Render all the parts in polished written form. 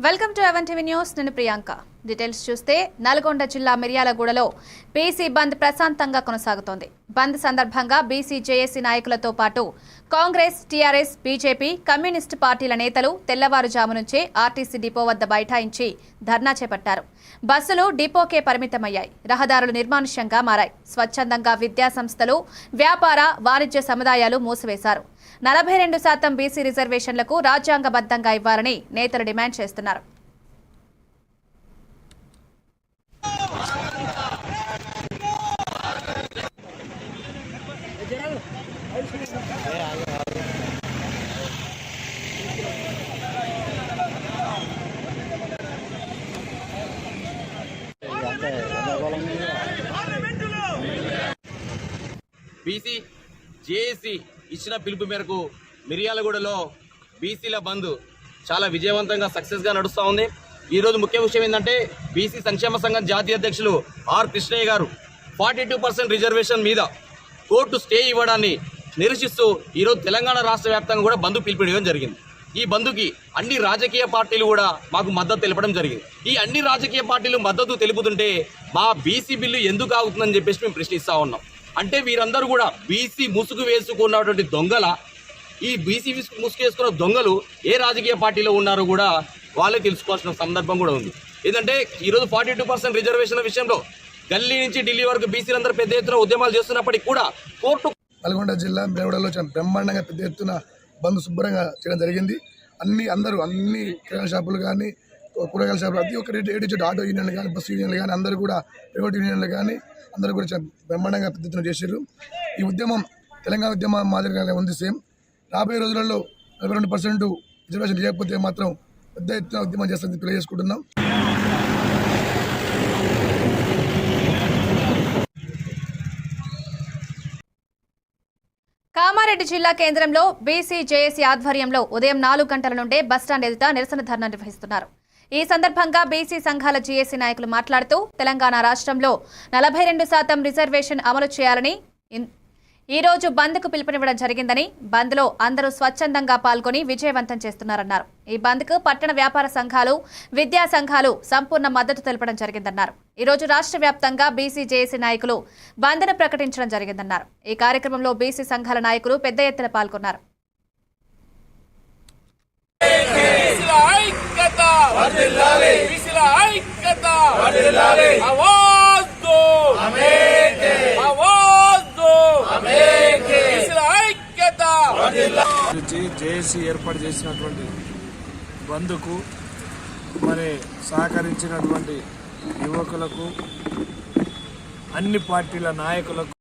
Welcome to even TV news. నేను Priyanka. Details చూస్తే నల్గొండ జిల్లా మిర్యాలగూడలో బీసీ బంద్ ప్రశాంతంగా కొనసాగుతోంది. బంద్ సందర్భంగా బీసీ జేఏసీ నాయకులతో పాటు కాంగ్రెస్, టీఆర్ఎస్, బీజేపీ, కమ్యూనిస్టు పార్టీల నేతలు తెల్లవారుజాము నుంచే ఆర్టీసీ డిపో వద్ద బైఠాయించి ధర్నా చేపట్టారు. బస్సులు డిపోకే పరిమితమయ్యాయి. రహదారులు నిర్మానుష్యంగా మారాయి. స్వచ్ఛందంగా విద్యా సంస్థలు, వ్యాపార, వాణిజ్య సముదాయాలు మూసివేశారు. 42% బీసీ రిజర్వేషన్లకు రాజ్యాంగబద్ధంగా ఇవ్వాలని నేతలు డిమాండ్ చేస్తున్నారు. బీసీ జేఏసీ ఇచ్చిన పిలుపు మేరకు మిర్యాలగూడలో బీసీల బంద్ చాలా విజయవంతంగా సక్సెస్గా నడుస్తూ ఉంది. ఈరోజు ముఖ్య విషయం ఏంటంటే బీసీ సంక్షేమ సంఘం జాతీయ అధ్యక్షులు ఆర్ కృష్ణయ్య గారు 42% రిజర్వేషన్ మీద కోర్టు స్టే ఇవ్వడాన్ని నిరసిస్తూ ఈరోజు తెలంగాణ రాష్ట్ర వ్యాప్తంగా కూడా బంద్ పిలుపునివ్వడం జరిగింది. ఈ బంద్కి అన్ని రాజకీయ పార్టీలు కూడా మాకు మద్దతు తెలపడం జరిగింది. ఈ అన్ని రాజకీయ పార్టీలు మద్దతు తెలుపుతుంటే మా బీసీ బిల్లు ఎందుకు ఆగుతుందని చెప్పేసి మేము ప్రశ్నిస్తూ ఉన్నాం. అంటే వీరందరూ కూడా బీసీ ముసుగు వేసుకున్నటువంటి దొంగల, ఈ బీసీ ముసుగు వేసుకున్న దొంగలు ఏ రాజకీయ పార్టీలో ఉన్నారో కూడా వాళ్ళే తెలుసుకోవాల్సిన సందర్భం కూడా ఉంది. ఏంటంటే ఈరోజు 42% రిజర్వేషన్ల విషయంలో గల్లీ నుంచి ఢిల్లీ వరకు బీసీలందరూ పెద్ద ఎత్తున ఉద్యమాలు చేస్తున్నప్పటికీ కూడా కోర్టు నల్గొండ జిల్లా మిర్యాలగూడలో బ్రహ్మాండంగా పెద్ద ఎత్తున బంద్ శుభ్రంగా చేయడం జరిగింది. అన్ని కిరాణా షాపులు కానీ, కూరగాయల షాపులు, ప్రతి ఒక్కటి ఆటో యూనియన్లు కానీ, బస్సు యూనియన్లు కానీ, అందరూ కూడా ప్రైవేట్ యూనియన్లు కానీ అందరూ కూడా బ్రహ్మాండంగా పెద్ద ఎత్తున చేశారు. ఈ ఉద్యమం తెలంగాణ ఉద్యమం మాదిరిగా ఉంది. సేమ్ రాబోయే రోజులలో 42% రిజర్వేషన్ చేయకపోతే మాత్రం పెద్ద ఎత్తున ఉద్యమం చేస్తుంది తెలియజేసుకుంటున్నాం. కామారెడ్డి జిల్లా కేంద్రంలో బీసీ జేఏసీ ఆధ్వర్యంలో ఉదయం 4 గంటల నుండే బస్టాండ్ ఎదుట నిరసన ధర్నా నిర్వహిస్తున్నారు. ఈ సందర్భంగా బీసీ సంఘాల జేఏసీ నాయకులు మాట్లాడుతూ తెలంగాణ రాష్ట్రంలో 42% రిజర్వేషన్ అమలు చేయాలని ఈ రోజు బంద్కు పిలుపునివ్వడం జరిగిందని, బంద్లో అందరూ స్వచ్ఛందంగా పాల్గొని విజయవంతం చేస్తున్నారన్నారు. ఈ బంద్కు పట్టణ వ్యాపార సంఘాలు, విద్యా సంఘాలు సంపూర్ణ మద్దతు తెలపడం జరిగిందన్నారు. ఈ రోజు రాష్ట్ర వ్యాప్తంగా బీసీ జేఏసీ నాయకులు బంద్ను ప్రకటించడం జరిగిందన్నారు. ఈ కార్యక్రమంలో బీసీ సంఘాల నాయకులు పెద్ద ఎత్తున పాల్గొన్నారు. జేఏసీ ఏర్పాటు చేసినటువంటి బంద్కు మరి సహకరించినటువంటి యువకులకు, అన్ని పార్టీల నాయకులకు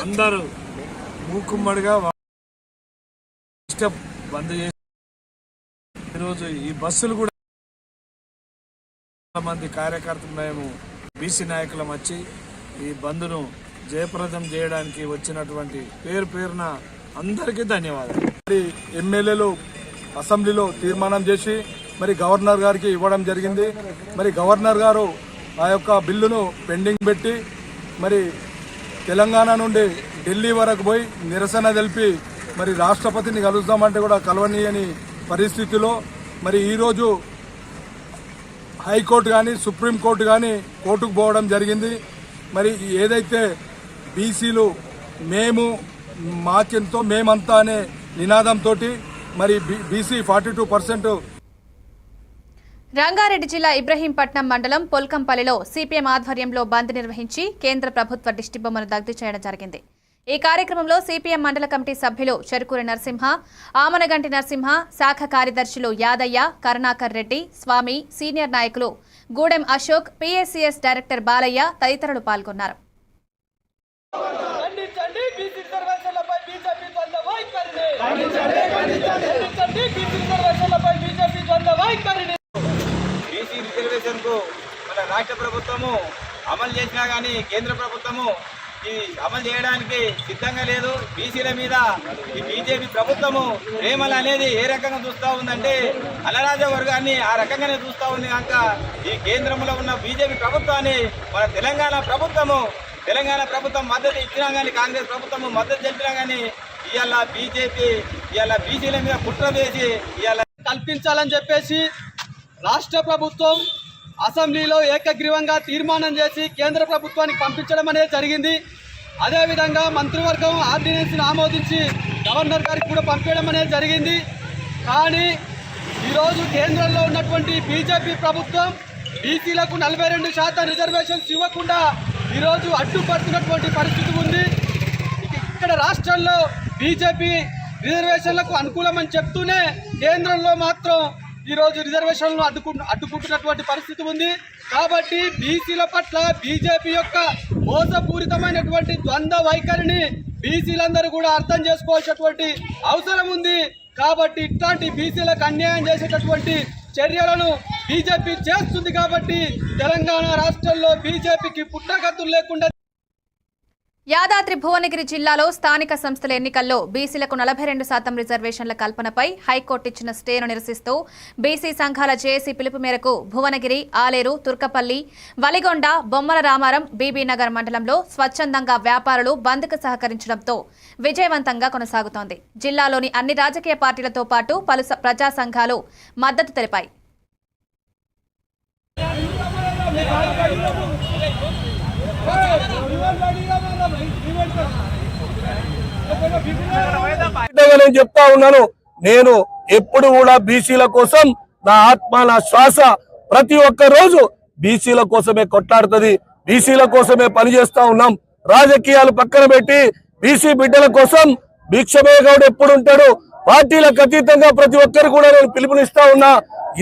అందరూ మూకుమ్మడిగా బంద్ చేసి ఈరోజు ఈ బస్సులు కూడా చాలా మంది కార్యకర్తలు, మేము బీసీ నాయకులం వచ్చి ఈ బంద్ను జయప్రదం చేయడానికి వచ్చినటువంటి పేరున అందరికీ ధన్యవాదాలు. మరి ఎమ్మెల్యేలు అసెంబ్లీలో తీర్మానం చేసి మరి గవర్నర్ గారికి ఇవ్వడం జరిగింది. మరి గవర్నర్ గారు ఆ యొక్క బిల్లును పెండింగ్ పెట్టి మరి తెలంగాణ నుండి ఢిల్లీ వరకు పోయి నిరసన తెలిపి మరి రాష్ట్రపతిని కలుద్దామంటే కూడా కలవనీయని పరిస్థితిలో మరి ఈరోజు హైకోర్టు కానీ, సుప్రీంకోర్టు కానీ కోర్టుకు పోవడం జరిగింది. మరి ఏదైతే బీసీలు మేము మాకెంతో మేమంతా అనే నినాదంతో మరి బీసీ 42%. రంగారెడ్డి జిల్లా ఇబ్రహీంపట్నం మండలం పొల్కంపల్లిలో సిపిఎం ఆధ్వర్యంలో బంద్ నిర్వహించి కేంద్ర ప్రభుత్వ దిష్టిబొమ్మను దగ్ధి చేయడం జరిగింది. ఈ కార్యక్రమంలో సిపిఎం మండల కమిటీ సభ్యులు చెరుకూరి నరసింహ, ఆమనగంటి నరసింహ, శాఖ కార్యదర్శులు యాదయ్య, కరుణాకర్ రెడ్డి, స్వామి, సీనియర్ నాయకులు గూడెం అశోక్, పిఎస్సిఎస్ డైరెక్టర్ బాలయ్య తదితరులు పాల్గొన్నారు. బీసీ రిజర్వేషన్ కు మన రాష్ట్ర ప్రభుత్వము అమలు చేసినా కానీ కేంద్ర ప్రభుత్వము ఇది అమలు చేయడానికి సిద్ధంగా లేదు. బీసీల మీద ఈ బీజేపీ ప్రభుత్వము ప్రేమలు అనేది ఏ రకంగా చూస్తూ ఉందంటే అలరాజ వర్గాన్ని ఆ రకంగానే చూస్తూ ఉంది. కనుక ఈ కేంద్రంలో ఉన్న బీజేపీ ప్రభుత్వాన్ని మన తెలంగాణ ప్రభుత్వం మద్దతు ఇచ్చినా కానీ, కాంగ్రెస్ ప్రభుత్వం మద్దతు తెలిపినా కానీ ఇవాళ బీజేపీ ఇవాళ బీసీల మీద కుట్ర వేసి ఇవాళ కల్పించాలని చెప్పేసి రాష్ట్ర ప్రభుత్వం అసెంబ్లీలో ఏకగ్రీవంగా తీర్మానం చేసి కేంద్ర ప్రభుత్వానికి పంపించడం అనేది జరిగింది. అదేవిధంగా మంత్రివర్గం ఆర్డినెన్స్ని ఆమోదించి గవర్నర్ గారికి కూడా పంపించడం అనేది జరిగింది. కానీ ఈరోజు కేంద్రంలో ఉన్నటువంటి బీజేపీ ప్రభుత్వం బీసీలకు 42% రిజర్వేషన్స్ ఇవ్వకుండా ఈరోజు అడ్డుపడుతున్నటువంటి పరిస్థితి ఉంది. ఇక్కడ రాష్ట్రంలో బీజేపీ రిజర్వేషన్లకు అనుకూలమని చెప్తూనే కేంద్రంలో మాత్రం ఈరోజు రిజర్వేషన్లను అడ్డుకుంటున్నటువంటి పరిస్థితి ఉంది. కాబట్టి బీసీల పట్ల బీజేపీ యొక్క మోసపూరితమైనటువంటి ద్వంద్వ వైఖరిని బీసీలందరూ కూడా అర్థం చేసుకోవాల్సినటువంటి అవసరం ఉంది. కాబట్టి ఇట్లాంటి బీసీలకు అన్యాయం చేసేటటువంటి చర్యలను బీజేపీ చేస్తుంది. కాబట్టి తెలంగాణ రాష్ట్రంలో బీజేపీకి పుట్టగతులు లేకుండా యాదాద్రి భువనగిరి జిల్లాలో స్థానిక సంస్థల ఎన్నికల్లో బీసీలకు 42% రిజర్వేషన్ల కల్పనపై హైకోర్టు ఇచ్చిన స్టేను నిరసిస్తూ బీసీ సంఘాల జేఏసీ పిలుపు మేరకు భువనగిరి, ఆలేరు, తుర్కపల్లి, వలిగొండ, బొమ్మల రామారం, బీబీనగర్ మండలంలో స్వచ్ఛందంగా వ్యాపారులు బంద్కు సహకరించడంతో విజయవంతంగా కొనసాగుతోంది. జిల్లాలోని అన్ని రాజకీయ పార్టీలతో పాటు పలు ప్రజా సంఘాలు మద్దతు తెలిపాయి. నేను చెప్తా ఉన్నాను, నేను ఎప్పుడు కూడా బీసీల కోసం నా ఆత్మ, నా శ్వాస ప్రతి ఒక్క రోజు బీసీల కోసమే కొట్లాడుతుంది, బీసీల కోసమే పనిచేస్తా ఉన్నాం. రాజకీయాలు పక్కన పెట్టి బీసీ బిడ్డల కోసం భిక్షమే గౌడ్ ఎప్పుడు ఉంటాడు. పార్టీలకు అతీతంగా ప్రతి ఒక్కరు కూడా నేను పిలుపునిస్తా ఉన్నా.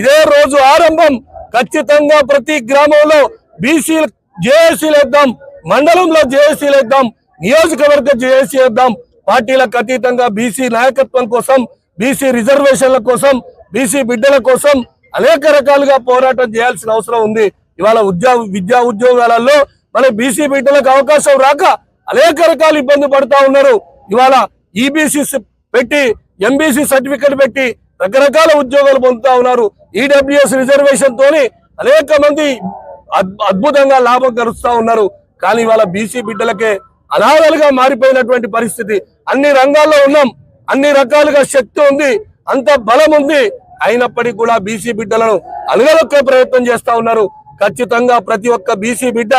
ఇదే రోజు ఆరంభం. ఖచ్చితంగా ప్రతి గ్రామంలో బీసీ జేఏసీలు వేద్దాం, మండలంలో జేఏసీలు వేద్దాం, నియోజకవర్గ జేఏసీ వేద్దాం. పార్టీలకు అతీతంగా బీసీ నాయకత్వం కోసం, బీసీ రిజర్వేషన్ల కోసం, బీసీ బిడ్డల కోసం అనేక రకాలుగా పోరాటం చేయాల్సిన అవసరం ఉంది. ఇవాళ విద్యా ఉద్యోగాలలో మన బీసీ బిడ్డలకు అవకాశం రాక అనేక రకాల ఇబ్బంది పడుతూ ఉన్నారు. ఇవాళ ఈబీసీ పెట్టి, ఎంబీసీ సర్టిఫికెట్ పెట్టి రకరకాల ఉద్యోగాలు పొందుతా ఉన్నారు. ఈడబ్ల్యూఎస్ రిజర్వేషన్ తోని అనేక మంది అద్భుతంగా లాభం గడుస్తూ ఉన్నారు. కానీ ఇవాళ బీసీ బిడ్డలకే అనాథలుగా మారిపోయినటువంటి పరిస్థితి. అన్ని రంగాల్లో ఉన్నాం, అన్ని రకాలుగా శక్తి ఉంది, అంత బలం ఉంది. అయినప్పటికీ కూడా బీసీ బిడ్డలను అణగదొక్కే ప్రయత్నం చేస్తా ఉన్నారు. ఖచ్చితంగా ప్రతి ఒక్క బీసీ బిడ్డ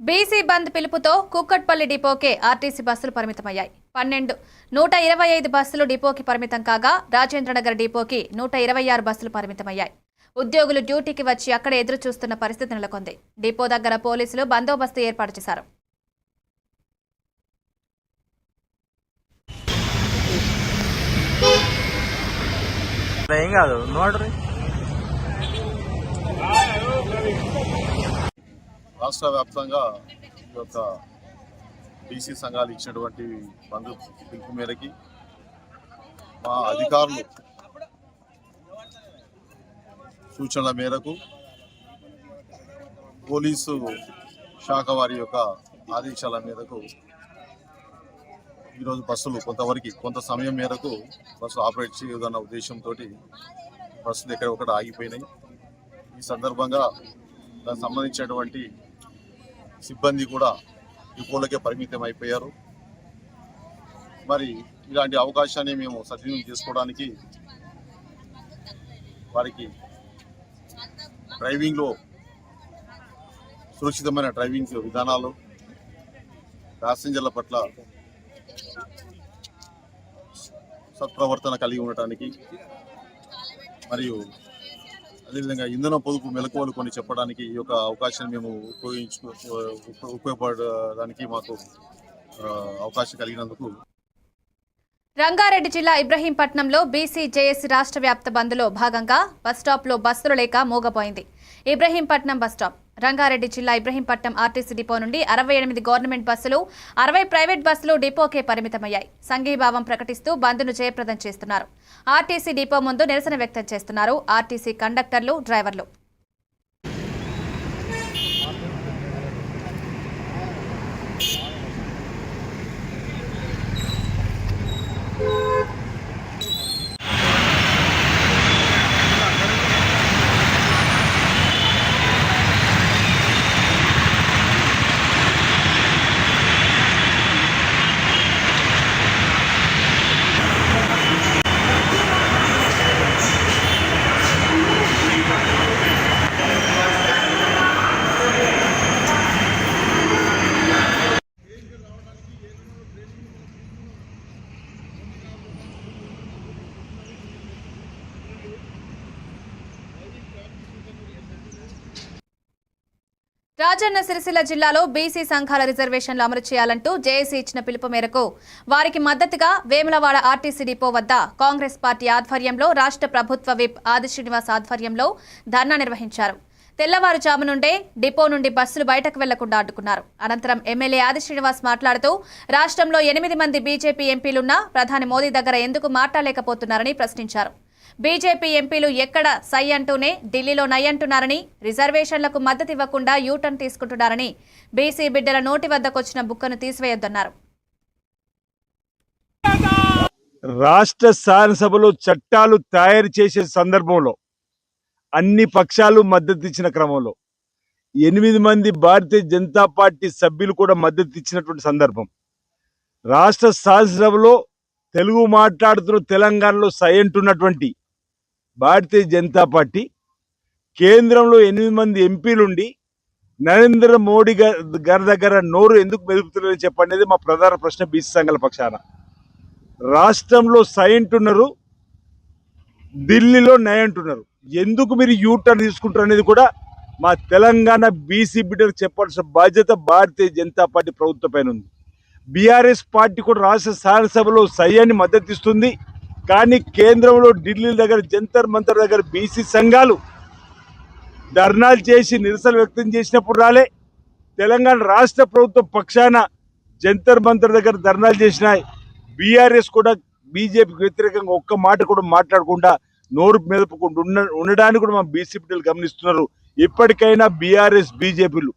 బీసీ బంద్ పిలుపుతో కూకట్పల్లి డిపోకే ఆర్టీసీ బస్సులు పరిమితమయ్యాయి. 125 బస్సులు డిపోకి పరిమితం కాగా రాజేంద్రనగర్ డిపోకి 126 బస్సులు పరిమితమయ్యాయి. ఉద్యోగులు డ్యూటీకి వచ్చి అక్కడే ఎదురు చూస్తున్న పరిస్థితి నెలకొంది. డిపో దగ్గర పోలీసులు బందోబస్తు ఏర్పాటు చేశారు. రాష్ట్ర వ్యాప్తంగా ఈ యొక్క బీసీ సంఘాలు ఇచ్చినటువంటి బంధు పిలుపు మేరకి మా అధికారులు సూచనల మేరకు పోలీసు శాఖ వారి యొక్క ఆదేశాల మేరకు ఈరోజు బస్సులు కొంత సమయం మేరకు బస్సు ఆపరేట్ చేయదన్న ఉద్దేశంతో బస్సులు ఎక్కడొక్కడ ఆగిపోయినాయి. ఈ సందర్భంగా దానికి సంబంధించినటువంటి సిబ్బంది కూడా డిపోలకే పరిమితం అయిపోయారు. మరి ఇలాంటి అవకాశాన్ని మేము సద్వినియోగం చేసుకోవడానికి వారికి డ్రైవింగ్లో సురక్షితమైన డ్రైవింగ్ విధానాలు, ప్యాసింజర్ల పట్ల సత్ప్రవర్తన కలిగి ఉండటానికి, మరియు అదేవిధంగా ఇంధన పొదుపు మెలకువలు కొన్ని చెప్పడానికి ఈ యొక్క అవకాశాన్ని మేము ఉపయోగపడడానికి మాకు అవకాశం కలిగినందుకు. రంగారెడ్డి జిల్లా ఇబ్రహీంపట్నంలో బీసీ జేఏసీ రాష్ట్ర వ్యాప్త బంద్లో భాగంగా బస్టాప్లో బస్సులు లేక మూగపోయింది. ఇబ్రహీంపట్నం బస్టాప్. రంగారెడ్డి జిల్లా ఇబ్రహీంపట్నం ఆర్టీసీ డిపో నుండి 68 గవర్నమెంట్ బస్సులు, 60 ప్రైవేట్ బస్సులు డిపోకే పరిమితమయ్యాయి. సంఘీభావం ప్రకటిస్తూ బంద్ను జయప్రదం చేస్తున్నారు. ఆర్టీసీ డిపో ముందు నిరసన వ్యక్తం చేస్తున్నారు ఆర్టీసీ కండక్టర్లు, డ్రైవర్లు. రాజన్న సిరిసిల్ల జిల్లాలో బీసీ సంఘాల రిజర్వేషన్లు అమలు చేయాలంటూ జేఏసీ ఇచ్చిన పిలుపు మేరకు వారికి మద్దతుగా వేములవాడ ఆర్టీసీ డిపో వద్ద కాంగ్రెస్ పార్టీ ఆధ్వర్యంలో రాష్ట్ర ప్రభుత్వ విప్ ఆది శ్రీనివాస్ ఆధ్వర్యంలో ధర్నా నిర్వహించారు. తెల్లవారుజాము నుండే డిపో నుండి బస్సులు బయటకు వెళ్లకుండా అడ్డుకున్నారు. అనంతరం ఎమ్మెల్యే ఆది శ్రీనివాస్ మాట్లాడుతూ రాష్ట్రంలో 8 మంది బీజేపీ ఎంపీలున్నా ప్రధాని మోదీ దగ్గర ఎందుకు మాట్లాడలేకపోతున్నారని ప్రశ్నించారు. బీజేపీ ఎంపీలు ఎక్కడ సై అంటూనే ఢిల్లీలో నై అంటున్నారని, రిజర్వేషన్లకు మద్దతు ఇవ్వకుండా యూటర్న్ తీసుకుంటున్నారని, బీసీ బిడ్డల నోటి వద్దకొచ్చిన బుక్కను తీసివేయొద్దన్నారు. రాష్ట్ర శాసనసభలో చట్టాలు తయారు చేసే సందర్భంలో అన్ని పక్షాలు మద్దతు ఇచ్చిన క్రమంలో 8 మంది భారతీయ జనతా పార్టీ సభ్యులు కూడా మద్దతు ఇచ్చినటువంటి సందర్భం. రాష్ట్ర శాసనసభలో తెలుగు మాట్లాడుతున్న తెలంగాణలో సై అంటున్నటువంటి భారతీయ జనతా పార్టీ కేంద్రంలో 8 మంది ఎంపీలుండి నరేంద్ర మోడీ గారి దగ్గర నోరు ఎందుకు మెదుపుతున్నారని చెప్పనేది మా ప్రధాన ప్రశ్న. బీసీ సంఘాల పక్షాన రాష్ట్రంలో సై అంటున్నారు, ఢిల్లీలో నై అంటున్నారు. ఎందుకు మీరు యూటర్న్ తీసుకుంటారు అనేది కూడా మా తెలంగాణ బీసీ బిడ్డలకు చెప్పాల్సిన బాధ్యత భారతీయ జనతా పార్టీ ప్రభుత్వం పైన ఉంది. బీఆర్ఎస్ పార్టీ కూడా రాష్ట్ర శాసనసభలో సై అని మద్దతు ఇస్తుంది. కానీ కేంద్రంలో ఢిల్లీ దగ్గర జంతర్ మంతర్ దగ్గర బీసీ సంఘాలు ధర్నాలు చేసి నిరసన వ్యక్తం చేసినప్పుడు రాలే. తెలంగాణ రాష్ట్ర ప్రభుత్వం పక్షాన జంతర్ మంతర్ దగ్గర ధర్నాలు చేసినాయి. బీఆర్ఎస్ కూడా బీజేపీకి వ్యతిరేకంగా ఒక్క మాట కూడా మాట్లాడకుండా నోరు మెదపకుండా ఉండడానికి కూడా మా బీసీ బిడ్డలు గమనిస్తున్నారు. ఇప్పటికైనా బీఆర్ఎస్ బీజేపీలు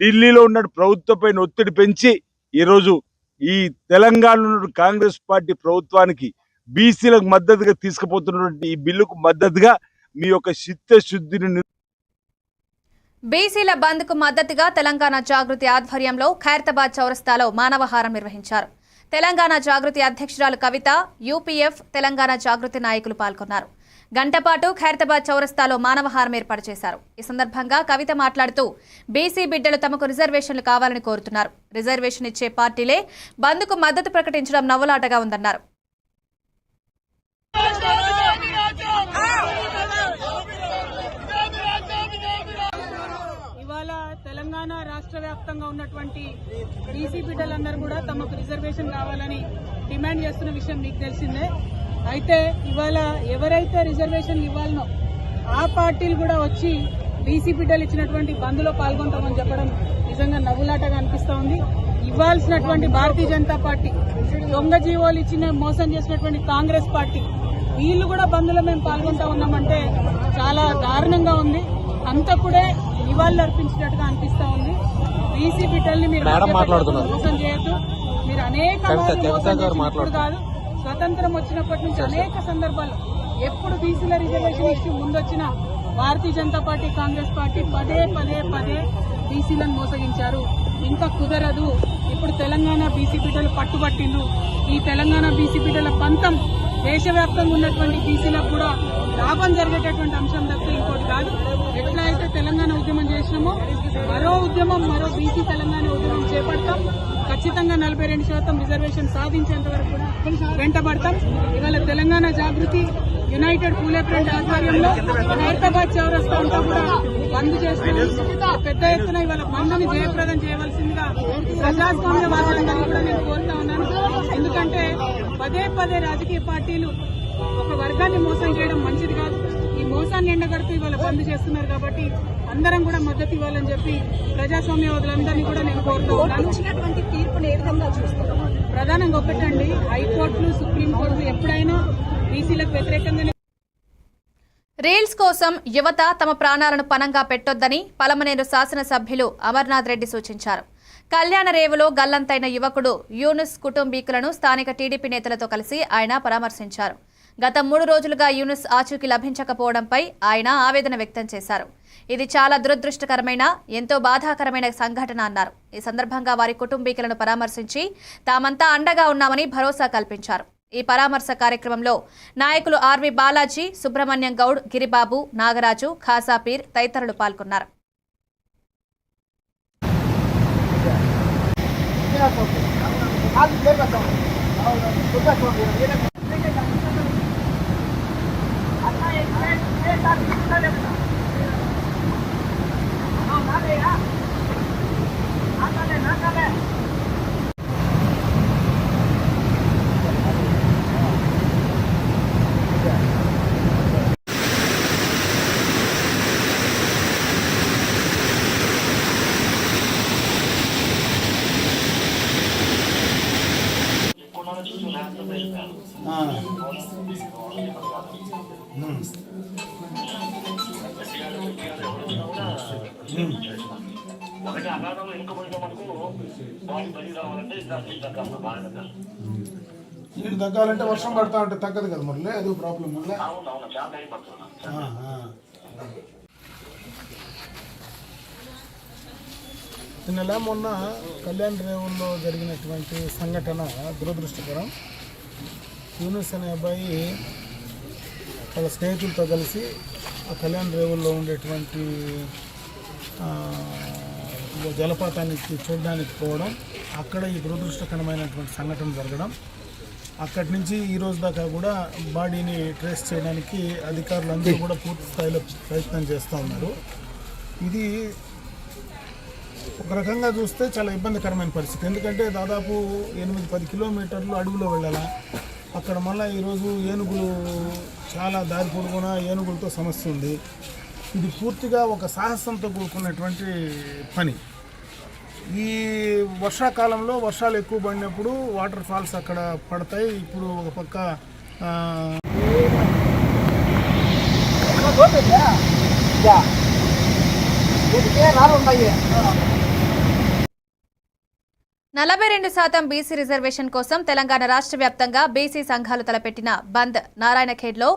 ఢిల్లీలో ఉన్న ప్రభుత్వంపై ఒత్తిడి పెంచి ఈరోజు ఈ తెలంగాణలో కాంగ్రెస్ పార్టీ ప్రభుత్వానికి బీసీలకు మద్దతుగా తీసుకుపోతున్నటువంటి ఈ బిల్లుకు మద్దతుగా మీ యొక్క చిత్తశుద్ధిని. బీసీల బంద్కు మద్దతుగా తెలంగాణ జాగృతి ఆధ్వర్యంలో ఖైరతాబాద్ చౌరస్తాలో మానవహారం నిర్వహించారు. తెలంగాణ జాగృతి అధ్యక్షురాలు కవిత, యూపీఎఫ్ తెలంగాణ జాగృతి నాయకులు పాల్గొన్నారు. గంటపాటు ఖైరతాబాద్ చౌరస్తాలో మానవహారం ఏర్పాటు చేశారు. ఈ సందర్భంగా కవిత మాట్లాడుతూ బీసీ బిడ్డలు తమకు రిజర్వేషన్లు కావాలని కోరుతున్నారు. రిజర్వేషన్ ఇచ్చే పార్టీలే బంద్కు మద్దతు ప్రకటించడం నవ్వులాటగా ఉందన్నారు. ఇవాళ తెలంగాణ రాష్ట్ర వ్యాప్తంగా ఉన్నటువంటి బీసీ బిడ్డలందరూ కూడా తమకు రిజర్వేషన్ కావాలని డిమాండ్ చేస్తున్న విషయం మీకు తెలిసిందే. అయితే ఇవాళ ఎవరైతే రిజర్వేషన్లు ఇవ్వాలనో ఆ పార్టీలు కూడా వచ్చి బీసీ బిడ్డలు ఇచ్చినటువంటి బంద్లో పాల్గొంటామని చెప్పడం నిజంగా నవ్వులాటగా అనిపిస్తా ఉంది. ఇవ్వాల్సినటువంటి భారతీయ జనతా పార్టీ, దొంగ జీవోలు ఇచ్చిన మోసం చేసినటువంటి కాంగ్రెస్ పార్టీ, వీళ్ళు కూడా బంద్లో మేము పాల్గొంటా ఉన్నామంటే చాలా దారుణంగా ఉంది. అంతకుడే నివాళులు అర్పించినట్టుగా అనిపిస్తా ఉంది. బీసీ బిడ్డల్ని మీరు మోసం చేయొద్దు. మీరు అనేక కాదు, స్వతంత్రం వచ్చినప్పటి నుంచి అనేక సందర్భాల్లో ఎప్పుడు బీసీల reservation issue ముందొచ్చినా Bharatiya Janata party, Congress party పదే బీసీలను మోసగించారు. ఇంకా కుదరదు. ఇప్పుడు తెలంగాణ బీసీ బిడ్డలు పట్టుబట్టిండ్రు. ఈ తెలంగాణ బీసీ బిడ్డల పంతం దేశవ్యాప్తంగా ఉన్నటువంటి బీసీలకు కూడా లాభం జరిగేటటువంటి అంశం తప్పితే ఇంకోటి కాదు. ఎట్లా అయితే తెలంగాణ ఉద్యమం చేసినామో మరో బీసీ తెలంగాణ ఉద్యమం చేపడతాం. ఖచ్చితంగా 42% రిజర్వేషన్ సాధించేంత వరకు కూడా వెంటబడతాం. ఇవాళ తెలంగాణ జాగృతి యునైటెడ్ పూలే ఫ్రంట్ ఆధ్వర్యంలో ఖైరతాబాద్ చౌరస్తా అంతా కూడా బంద్ చేస్తున్నాం. పెద్ద ఎత్తున ఇవాళ బంద్ని జయప్రదం చేయవలసిందిగా ప్రజాస్వామ్యవాదులందరినీ కూడా నేను కోరుతా ఉన్నాను. ఎందుకంటే పదే రాజకీయ పార్టీలు ఒక వర్గాన్ని మోసం చేయడం మంచిది కాదు. ఈ మోసాన్ని ఎండగడుతూ ఇవాళ బంద్ చేస్తున్నారు. కాబట్టి అందరం కూడా మద్దతు ఇవ్వాలని చెప్పి ప్రజాస్వామ్యవాదులందరినీ కూడా నేను కోరుతూ ఉన్నాను. తీర్పును ఏ విధంగా చూస్తారు? ప్రధానంగా ఒకటండి, హైకోర్టులు, సుప్రీంకోర్టులు ఎప్పుడైనా బీసీలకు వ్యతిరేకంగానే. రీల్స్ కోసం యువత తమ ప్రాణాలను పణంగా పెట్టొద్దని పలమనేరు శాసనసభ్యులు అమర్నాథ్ రెడ్డి సూచించారు. కళ్యాణ రేవులో గల్లంతైన యువకుడు యూనుస్ కుటుంబీకులను స్థానిక టీడీపీ నేతలతో కలిసి ఆయన పరామర్శించారు. గత 3 రోజులుగా యూనుస్ ఆచూకీ లభించకపోవడంపై ఆయన ఆవేదన వ్యక్తం చేశారు. ఇది చాలా దురదృష్టకరమైన, ఎంతో బాధాకరమైన సంఘటన అన్నారు. ఈ సందర్భంగా వారి కుటుంబీకులను పరామర్శించి తామంతా అండగా ఉన్నామని భరోసా కల్పించారు. ఈ పరామర్శ కార్యక్రమంలో నాయకులు ఆర్వి బాలాజీ, సుబ్రహ్మణ్యం గౌడ్, గిరిబాబు, నాగరాజు, ఖాసాపీర్ తదితరులు పాల్గొన్నారు. నీళ్ళు తగ్గాలంటే వర్షం పడతా ఉంటే తగ్గదు కదా మురళి, అది ప్రాబ్లం మళ్ళీ. నిన్న మొన్న కళ్యాణ్ రేవుల్లో జరిగినటువంటి సంఘటన దురదృష్టకరం. యూనుస్ అనే అబ్బాయి వాళ్ళ స్నేహితులతో కలిసి ఆ కళ్యాణ్ రేవుల్లో ఉండేటువంటి జలపాతానికి చూడడానికి పోవడం, అక్కడ ఈ దురదృష్టకరమైనటువంటి సంఘటన జరగడం. అక్కడి నుంచి ఈ రోజు దాకా కూడా బాడీని ట్రేస్ చేయడానికి అధికారులు అందరూ కూడా పూర్తి స్థాయిలో ప్రయత్నం చేస్తూ ఉన్నారు. ఇది ఒక రకంగా చూస్తే చాలా ఇబ్బందికరమైన పరిస్థితి. ఎందుకంటే దాదాపు 8-10 కిలోమీటర్లు అడవిలో వెళ్ళాలా. అక్కడ మళ్ళీ ఈరోజు ఏనుగులు చాలా దారి పొడుగునా ఏనుగులతో సమస్య ఉంది. ఇది పూర్తిగా ఒక సాహసంతో కూడుకున్నటువంటి పని. ఈ వర్షాకాలంలో వర్షాలు ఎక్కువ పడినప్పుడు వాటర్ ఫాల్స్ అక్కడ పడతాయి. ఇప్పుడు ఒక పక్క నలభై 42% బీసీ రిజర్వేషన్ కోసం తెలంగాణ రాష్ట్ర వ్యాప్తంగా బీసీ సంఘాలు తలపెట్టిన బంద్ నారాయణఖేడ్లో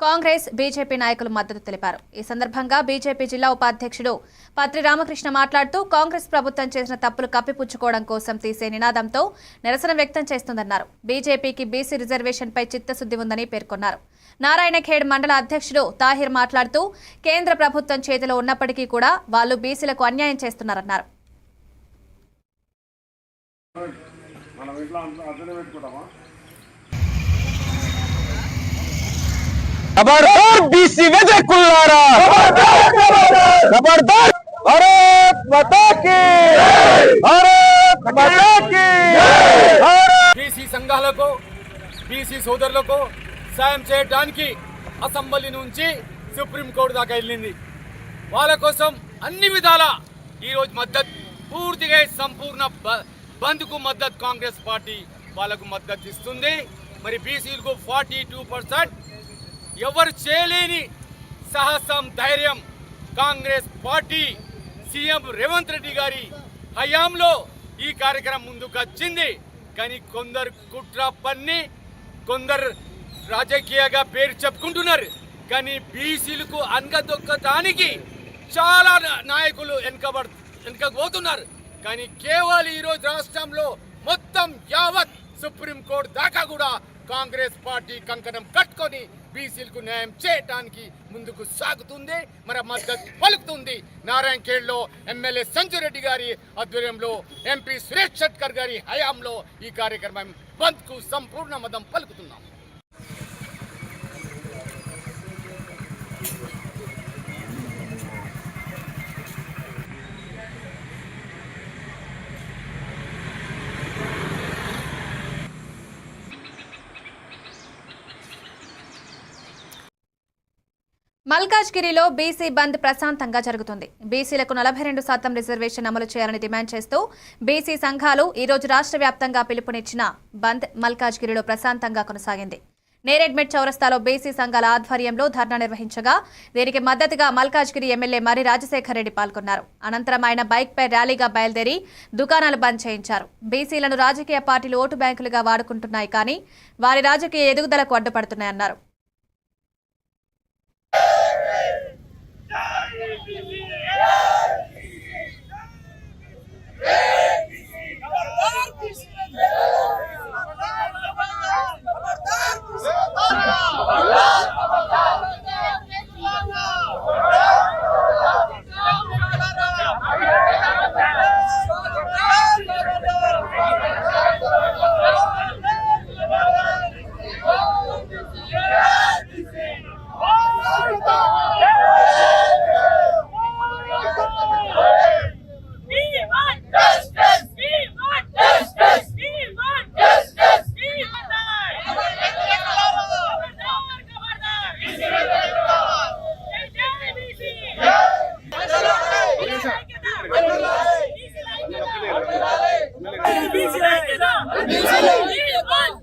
కాంగ్రెస్, బీజేపీ నాయకులు మద్దతు తెలిపారు. ఈ సందర్భంగా బీజేపీ జిల్లా ఉపాధ్యక్షుడు పత్రి రామకృష్ణ మాట్లాడుతూ కాంగ్రెస్ ప్రభుత్వం చేసిన తప్పులు కప్పిపుచ్చుకోవడం కోసం తీసే నినాదంతో నిరసన వ్యక్తం చేస్తుందన్నారు. బీజేపీకి బీసీ రిజర్వేషన్పై చిత్తశుద్ది ఉందని పేర్కొన్నారు. నారాయణఖేడ్ మండల అధ్యక్షుడు తాహిర్ మాట్లాడుతూ కేంద్ర ప్రభుత్వం చేతిలో ఉన్నప్పటికీ కూడా వాళ్లు బీసీలకు అన్యాయం చేస్తున్నారన్నారు. खबरदार बीसी व्यतिरेकुलारा, खबरदार भारत माता की, भारत माता की। బీసీ సంఘాలకు, బీసీ సోదరులకు సాయం చేయడానికి అసెంబ్లీ నుంచి సుప్రీంకోర్టు దాకా వెళ్ళింది. వాళ్ళ కోసం అన్ని విధాల ఈరోజు మద్దతు, పూర్తిగా సంపూర్ణ బంద్కు మద్దతు కాంగ్రెస్ పార్టీ వాళ్ళకు మద్దతు ఇస్తుంది. మరి బీసీలకు 42% ఎవరు చేయలేని సాహసం, ధైర్యం కాంగ్రెస్ పార్టీ సీఎం రేవంత్ రెడ్డి గారి హయాంలో ఈ కార్యక్రమం ముందుకు వచ్చింది. కానీ కొందరు కుట్ర పన్ని, కొందరు రాజకీయంగా పేరు చెప్పుకుంటున్నారు. కానీ బీసీలకు అనగదొక్కడానికి చాలా నాయకులు వెనుకపోతున్నారు. కానీ కేవలం ఈరోజు రాష్ట్రంలో మొత్తం యావత్ సుప్రీంకోర్టు దాకా కూడా కాంగ్రెస్ పార్టీ కంకణం కట్టుకొని బీసీలకు న్యాయం చేయడానికి ముందుకు సాగుతుంది, మరి మద్దతు పలుకుతుంది. నారాయణఖేడ్లో ఎమ్మెల్యే సంజురెడ్డి గారి ఆధ్వర్యంలో, ఎంపీ సురేష్ షట్కర్ గారి హయాంలో ఈ కార్యక్రమం బంద్కు సంపూర్ణ మద్దతు పలుకుతున్నాం. మల్కాజ్గిరిలో బీసీ బంద్ ప్రశాంతంగా జరుగుతుంది. బీసీలకు 42% రిజర్వేషన్ అమలు చేయాలని డిమాండ్ చేస్తూ బీసీ సంఘాలు ఈ రోజు రాష్ట్ర వ్యాప్తంగా పిలుపునిచ్చిన బంద్ మల్కాజ్గిరిలో ప్రశాంతంగా కొనసాగింది. నేరేడ్మెట్ చౌరస్తాలో బీసీ సంఘాల ఆధ్వర్యంలో ధర్నా నిర్వహించగా దీనికి మద్దతుగా మల్కాజ్గిరి ఎమ్మెల్యే మరి రాజశేఖర్ రెడ్డి పాల్గొన్నారు. అనంతరం ఆయన బైక్పై ర్యాలీగా బయలుదేరి దుకాణాలు బంద్ చేయించారు. బీసీలను రాజకీయ పార్టీలు ఓటు బ్యాంకులుగా వాడుకుంటున్నాయి, కానీ వారి రాజకీయ ఎదుగుదలకు అడ్డుపడుతున్నాయన్నారు.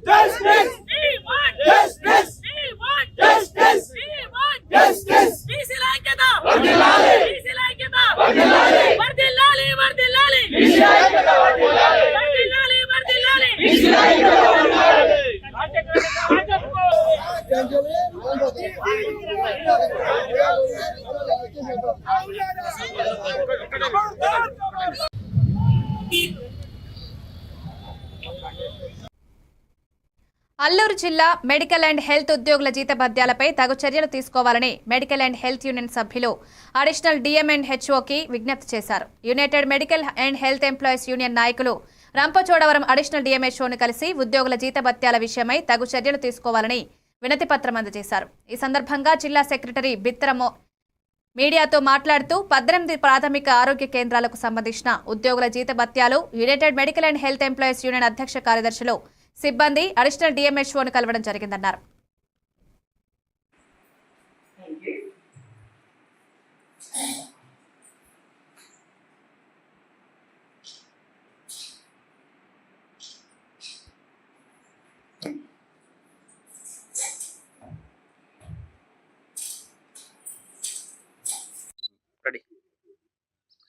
Justice! అల్లూరు జిల్లా మెడికల్ అండ్ హెల్త్ ఉద్యోగుల జీతభత్యాలపై తగు చర్యలు తీసుకోవాలని మెడికల్ అండ్ హెల్త్ యూనియన్ సభ్యులు అడిషనల్ డిఎం అండ్ హెచ్ఓకి విజ్ఞప్తి చేశారు. United Medical and Health Employees union నాయకులు రంపచోడవరం అడిషనల్ డిఎంహెచ్ఓను కలిసి ఉద్యోగుల జీతభత్యాల విషయమై తగు చర్యలు తీసుకోవాలని వినతిపత్రం అందజేశారు. ఈ సందర్భంగా జిల్లా సెక్రటరీ బిత్తరమో మీడియాతో మాట్లాడుతూ 18 ప్రాథమిక ఆరోగ్య కేంద్రాలకు సంబంధించిన ఉద్యోగుల జీతభత్యాలు United Medical and Health Employees Union అధ్యక్ష కార్యదర్శులు సిబ్బంది అడిషనల్ డిఎంహెచ్ఓను కలవడం జరిగిందన్నారు.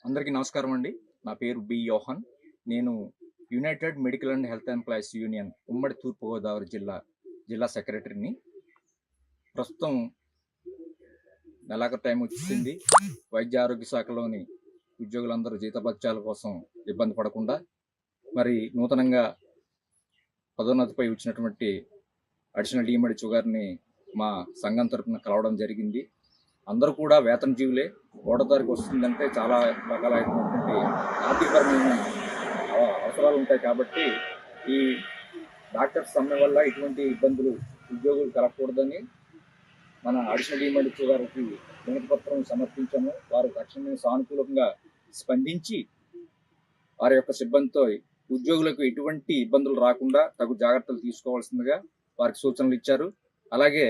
అందరికీ నమస్కారం అండి. నా పేరు బి యోహన్. నేను United Medical and Health Employees union ఉమ్మడి తూర్పుగోదావరి జిల్లా సెక్రటరీని. ప్రస్తుతం నెలాఖరు టైం వచ్చింది. వైద్య ఆరోగ్య శాఖలోని ఉద్యోగులందరూ జీతభత్యాల కోసం ఇబ్బంది పడకుండా మరి నూతనంగా పదోన్నతిపై వచ్చినటువంటి అడిషనల్ డిఎంహెచ్ఓ గారిని మా సంఘం తరఫున కలవడం జరిగింది. అందరూ కూడా వేతన జీవులే. ఓడ తారీఖు వస్తుందంటే చాలా రకాలైనటువంటి ఆర్థికపరమైన అవసరాలు ఉంటాయి. కాబట్టి ఈ డాక్టర్స్ సమ్మె వల్ల ఇటువంటి ఇబ్బందులు ఉద్యోగులు కలగకూడదని మన అడిషనల్ డిఎంహెచ్ఓ గారికి వినతిపత్రం సమర్పించాము. వారు తక్షణమే సానుకూలంగా స్పందించి వారి యొక్క సిబ్బందితో ఉద్యోగులకు ఎటువంటి ఇబ్బందులు రాకుండా తగు జాగ్రత్తలు తీసుకోవాల్సిందిగా వారికి సూచనలు ఇచ్చారు. అలాగే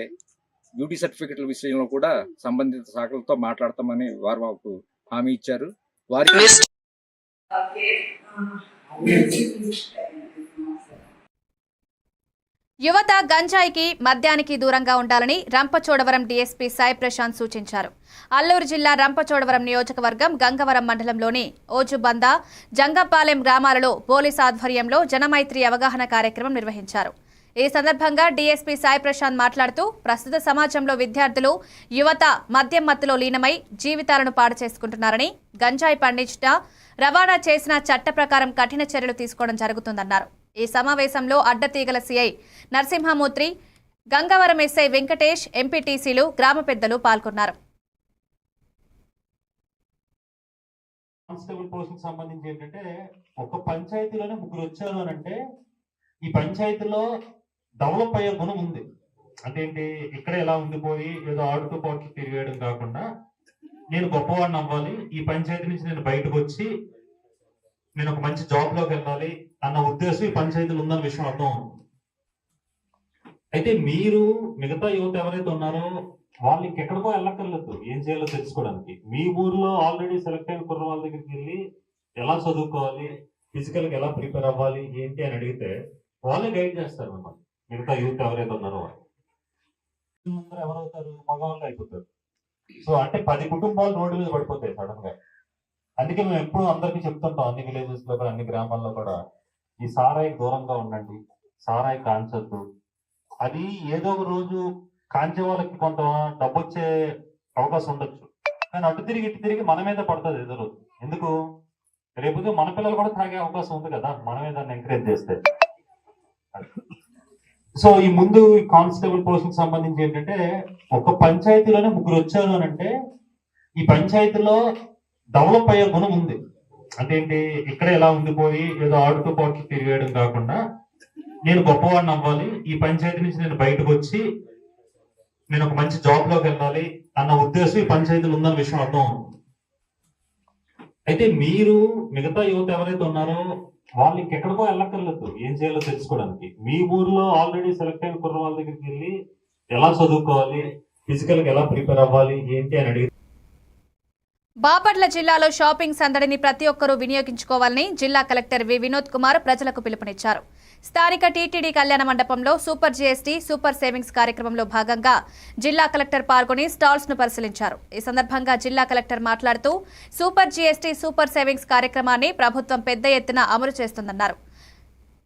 డ్యూటీ సర్టిఫికెట్ల విషయంలో కూడా సంబంధిత శాఖలతో మాట్లాడతామని వారు మాకు హామీ ఇచ్చారు. వారి యువత గంజాయికి మద్యానికి దూరంగా ఉండాలని రంపచోడవరం డీఎస్పీ సాయి ప్రశాంత్ సూచించారు. అల్లూరు జిల్లా రంపచోడవరం నియోజకవర్గం గంగవరం మండలంలోని ఓజుబంద, జంగపాలెం గ్రామాలలో పోలీస్ ఆధ్వర్యంలో జనమైత్రి అవగాహన కార్యక్రమం నిర్వహించారు. ఈ సందర్భంగా డీఎస్పీ సాయి ప్రశాంత్ మాట్లాడుతూ ప్రస్తుత సమాజంలో విద్యార్థులు, యువత మద్యం మత్తులో లీనమై జీవితాలను పాడు చేసుకుంటున్నారని, గంజాయి పండించిన, రవాణా చేసిన చట్ట ప్రకారం కఠిన చర్యలు తీసుకోవడం జరుగుతుందన్నారు. ఈ సమావేశంలో అడ్డతీగల సిఐ నరసింహమూర్తి, గంగవరం ఎస్ఐ వెంకటేష్, ఎంపీటీసీలు, గ్రామ పెద్దలు పాల్గొన్నారు. కానిస్టేబుల్ పోస్టుకు సంబంధించి ఏంటంటే ఒక పంచాయతీలోనే 3 వచ్చారు అని అంటే ఈ పంచాయతీలో డెవలప్ అయ్యే గుణం ఉంది. అంటే ఏంటి, ఇక్కడ ఎలా ఉండిపోయి ఏదో ఆడుతూ పాటు తిరిగేయడం కాకుండా నేను గొప్పవాడిని అవ్వాలి, ఈ పంచాయతీ నుంచి నేను బయటకు వచ్చి నేను ఒక మంచి జాబ్ లోకి వెళ్ళాలి అన్న ఉద్దేశం ఈ పంచాయతీలో ఉందన్న విషయం అర్థం అవుతుంది. అయితే మీరు మిగతా యువత ఎవరైతే ఉన్నారో వాళ్ళు ఇంకెక్కడికో వెళ్ళక్కర్లేదు, ఏం చేయాలో తెలుసుకోవడానికి. మీ ఊర్లో ఆల్రెడీ సెలెక్ట్ అయిన కుర్ర వాళ్ళ దగ్గరికి వెళ్ళి ఎలా చదువుకోవాలి, ఫిజికల్ గా ఎలా ప్రిపేర్ అవ్వాలి ఏంటి అని అడిగితే వాళ్ళే గైడ్ చేస్తారు మిమ్మల్ని. మిగతా యూత్ ఎవరైతే ఉన్నారో వాళ్ళు ఎవరవుతారు, మగవాళ్ళు అయిపోతారు. సో అంటే 10 కుటుంబాలు రోడ్డు మీద పడిపోతాయి సడన్ గా. అందుకే మేము ఎప్పుడు అందరికీ చెప్తుంటాం, అన్ని విలేజెస్ లో కూడా, అన్ని గ్రామాల్లో కూడా, ఈ సారాయి దూరంగా ఉండండి, సారాయి కాంచొద్దు. అది ఏదో ఒక రోజు కాంచే వాళ్ళకి కొంత డబ్బు వచ్చే అవకాశం ఉండొచ్చు, కానీ అటు తిరిగి ఇటు తిరిగి మన మీద పడుతుంది ఏదో రోజు. ఎందుకు, రేపు మన పిల్లలు కూడా తాగే అవకాశం ఉంది కదా, మనమే దాన్ని ఎంకరేజ్ చేస్తే. సో ఈ ముందు కానిస్టేబుల్ పోస్టుకు సంబంధించి ఏంటంటే ఒక పంచాయతీలోనే 3 వచ్చారు అని అంటే ఈ పంచాయతీలో డెవలప్ అయ్యే గుణం ఉంది. అంటే ఏంటి, ఇక్కడ ఎలా ఉండిపోయి ఏదో ఆడుతూ పాటు తిరిగేయడం కాకుండా నేను గొప్పవాడిని అవ్వాలి, ఈ పంచాయతీ నుంచి నేను బయటకు వచ్చి నేను ఒక మంచి జాబ్ లోకి వెళ్ళాలి అన్న ఉద్దేశం ఈ పంచాయతీలో ఉందన్న విషయం అర్థం అవుతుంది. అయితే మీరు మిగతా యువత ఎవరైతే ఉన్నారో వాళ్ళు ఇంకెక్కడికో వెళ్ళక్కర్లేదు, ఏం చేయాలో తెలుసుకోవడానికి. మీ ఊర్లో ఆల్రెడీ సెలెక్ట్ అయిన కుర్ర వాళ్ళ దగ్గరికి వెళ్ళి ఎలా చదువుకోవాలి, ఫిజికల్ గా ఎలా ప్రిపేర్ అవ్వాలి ఏంటి అని అడిగి. బాపట్ల జిల్లాలో షాపింగ్ సందడిని ప్రతి ఒక్కరూ వినియోగించుకోవాలని జిల్లా కలెక్టర్ వి వినోద్ కుమార్ ప్రజలకు పిలుపునిచ్చారు. స్థానిక టీటీడీ కళ్యాణ మండపంలో సూపర్ జీఎస్టీ, సూపర్ సేవింగ్స్ కార్యక్రమంలో భాగంగా జిల్లా కలెక్టర్ పాల్గొని స్టాల్స్ ను పరిశీలించారు. ఈ సందర్భంగా జిల్లా కలెక్టర్ మాట్లాడుతూ సూపర్ జీఎస్టీ, సూపర్ సేవింగ్స్ కార్యక్రమాన్ని ప్రభుత్వం పెద్ద ఎత్తున అమలు చేస్తుందన్నారు.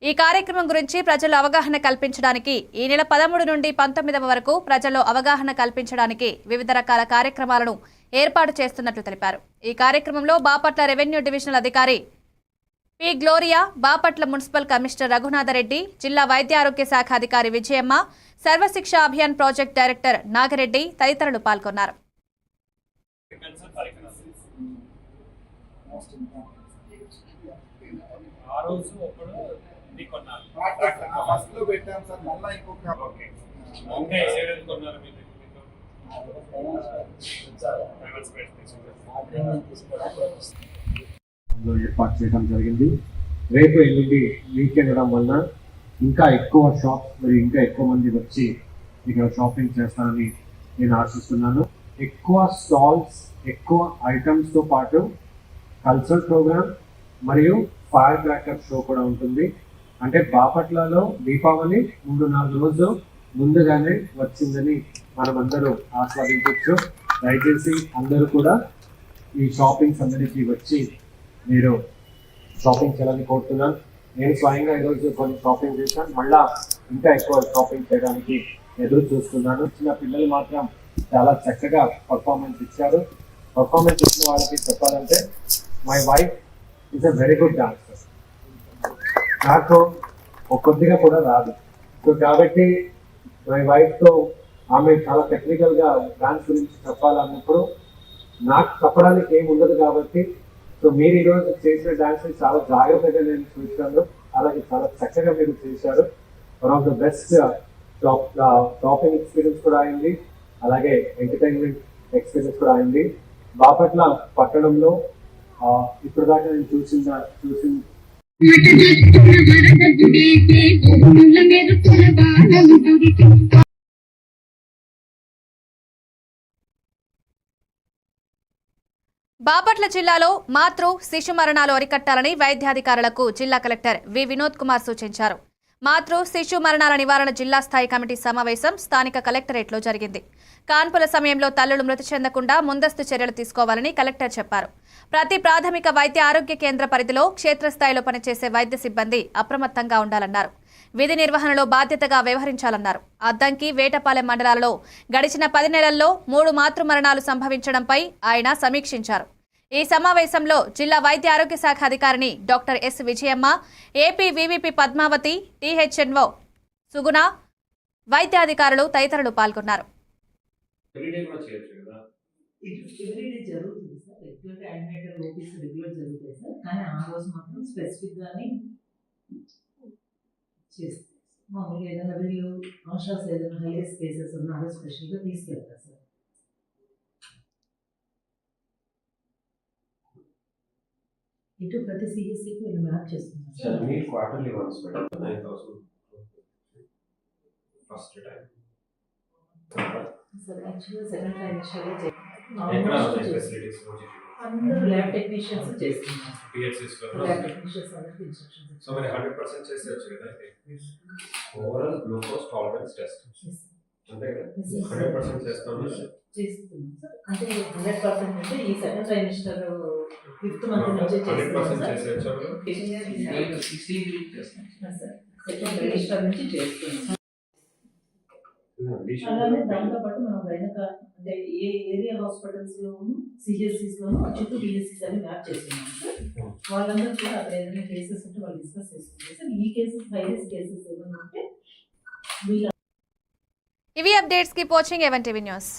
ఈ కార్యక్రమం గురించి ప్రజల్లో అవగాహన కల్పించడానికి ఈ నెల 13 నుండి 19 వరకు ప్రజల్లో అవగాహన కల్పించడానికి వివిధ రకాల కార్యక్రమాలను ఏర్పాటు చేస్తున్నట్లు తెలిపారు. ఈ కార్యక్రమంలో బాపట్ల రెవెన్యూ డివిజనల్ అధికారి P Gloria, Bapatla municipal commissioner Raghunatha Reddy, జిల్లా వైద్య ఆరోగ్య శాఖ అధికారి విజయమ్మ, సర్వశిక్ష అభియాన్ ప్రాజెక్ట్ డైరెక్టర్ నాగిరెడ్డి తదితరులు పాల్గొన్నారు. ఏర్పాటు చేయడం జరిగింది. రేపు ఎల్లుండి వీకెండ్ ఉండడం వలన ఇంకా ఎక్కువ షాప్స్ మరియు ఇంకా ఎక్కువ మంది వచ్చి ఇక్కడ షాపింగ్ చేస్తారని నేను ఆశిస్తున్నాను. ఎక్కువ స్టాల్స్, ఎక్కువ ఐటమ్స్తో పాటు కల్చరల్ ప్రోగ్రామ్ మరియు ఫైర్ క్రాకర్ షో కూడా ఉంటుంది. అంటే బాపట్లలో దీపావళి 3-4 రోజులు ముందుగానే వచ్చిందని మనమందరూ ఆస్వాదించవచ్చు. దయచేసి అందరూ కూడా ఈ షాపింగ్స్ అందరికీ వచ్చి మీరు షాపింగ్ చేయాలని కోరుతున్నాను. నేను స్వయంగా ఈరోజు కొన్ని షాపింగ్ చేశాను, మళ్ళా ఇంకా ఎక్కువ షాపింగ్ చేయడానికి ఎదురు చూస్తున్నాను. చిన్న పిల్లలు మాత్రం చాలా చక్కగా పర్ఫార్మెన్స్ ఇచ్చారు. పర్ఫార్మెన్స్ ఇచ్చిన వాళ్ళకి చెప్పాలంటే my wife is a very good dancer. నాకు కొద్దిగా కూడా రాదు. సో కాబట్టి మై వైఫ్తో ఆమె చాలా టెక్నికల్గా డాన్స్ గురించి చెప్పాలన్నప్పుడు నాకు చెప్పడానికి ఏమి ఉండదు. కాబట్టి సో మీరు ఈరోజు చేసిన డాన్స్ చాలా జాగ్రత్తగా నేను చూశాను, అలాగే చాలా చక్కగా మీరు చేశారు. One of the best shopping experience కూడా అయింది, అలాగే ఎంటర్టైన్మెంట్ ఎక్స్పీరియన్స్ కూడా అయింది. బాపట్ల పట్టణంలో ఇప్పుడు దాకా నేను చూసిన బాపట్ల జిల్లాలో మాతృ శిశు మరణాలు అరికట్టాలని వైద్యాధికారులకు జిల్లా కలెక్టర్ వి వినోద్ కుమార్ సూచించారు. మాతృ శిశు మరణాల నివారణ జిల్లా స్థాయి కమిటీ సమావేశం స్థానిక కలెక్టరేట్లో జరిగింది. కాన్పుల సమయంలో తల్లులు మృతి చెందకుండా ముందస్తు చర్యలు తీసుకోవాలని కలెక్టర్ చెప్పారు. ప్రతి ప్రాథమిక వైద్య ఆరోగ్య కేంద్ర పరిధిలో క్షేత్రస్థాయిలో పనిచేసే వైద్య సిబ్బంది అప్రమత్తంగా ఉండాలన్నారు. విధి నిర్వహణలో బాధ్యతగా వ్యవహరించాలన్నారు. అద్దంకి, వేటపాలెం మండలాలలో గడిచిన 10 నెలల్లో 3 మాతృ మరణాలు సంభవించడంపై ఆయన సమీక్షించారు. ఈ సమావేశంలో జిల్లా వైద్య ఆరోగ్య శాఖ అధికారిని doctor S Vijayamma, AP VVP Padmavati, THNO Suguna, వైద్యాధికారులు తదితరులు పాల్గొన్నారు. మామూలుగా ఏదైనా వీళ్ళు ఆశాస్ ఏదైనా హైయెస్ట్ కేసెస్ ఉన్నారో స్పెషల్గా తీసుకెళ్తారు సార్. ఇటు ప్రతి సిఎస్సికి వీళ్ళు మ్యాప్ చేస్తున్నారు సార్. మీరు quarterly once madam 9,000 first time sir. యాక్చువల్గా సెకండ్ ట్రైమిస్టర్లో అందరూ ల్యాబ్ టెక్నీషియన్స్ చేస్తున్నారు. పిహెచ్సిస్ లో ల్యాబ్ టెక్నీషియన్స్ అందరికీ ఇన్స్ట్రక్షన్స్. సో మరి 100% చేసేయచ్చు కదా. ఓవరాల్ గ్లూకోజ్ టాలరెన్స్ టెస్ట్ అంతే కదా, 100% చేస్తున్నాం సార్. అంటే 100% అంటే ఈ సెకండ్ ట్రైమిస్టర్ 5th మంత్ నుంచి చేస్తున్నాం సార్. సెకండ్ ట్రైమిస్టర్ నుంచి చేస్తున్నాం. అలానే దాంతోపాటు మనం వెనక అంటే ఏ ఏరియా హాస్పిటల్స్ లోను సిహెచ్సిస్ లోను చుట్టూ బిఎస్సిస్ అని మ్యాప్ చేస్తున్నాం సార్. వాళ్ళందరూ కూడా అక్కడ ఏదైనా కేసెస్ ఉంటే వాళ్ళు డిస్కస్ చేసుకుంటారు సార్. ఈ కేసెస్ హైయెస్ట్ కేసెస్ ఏమైనా ఉంటే ఇవి updates keep watching A1 TV news.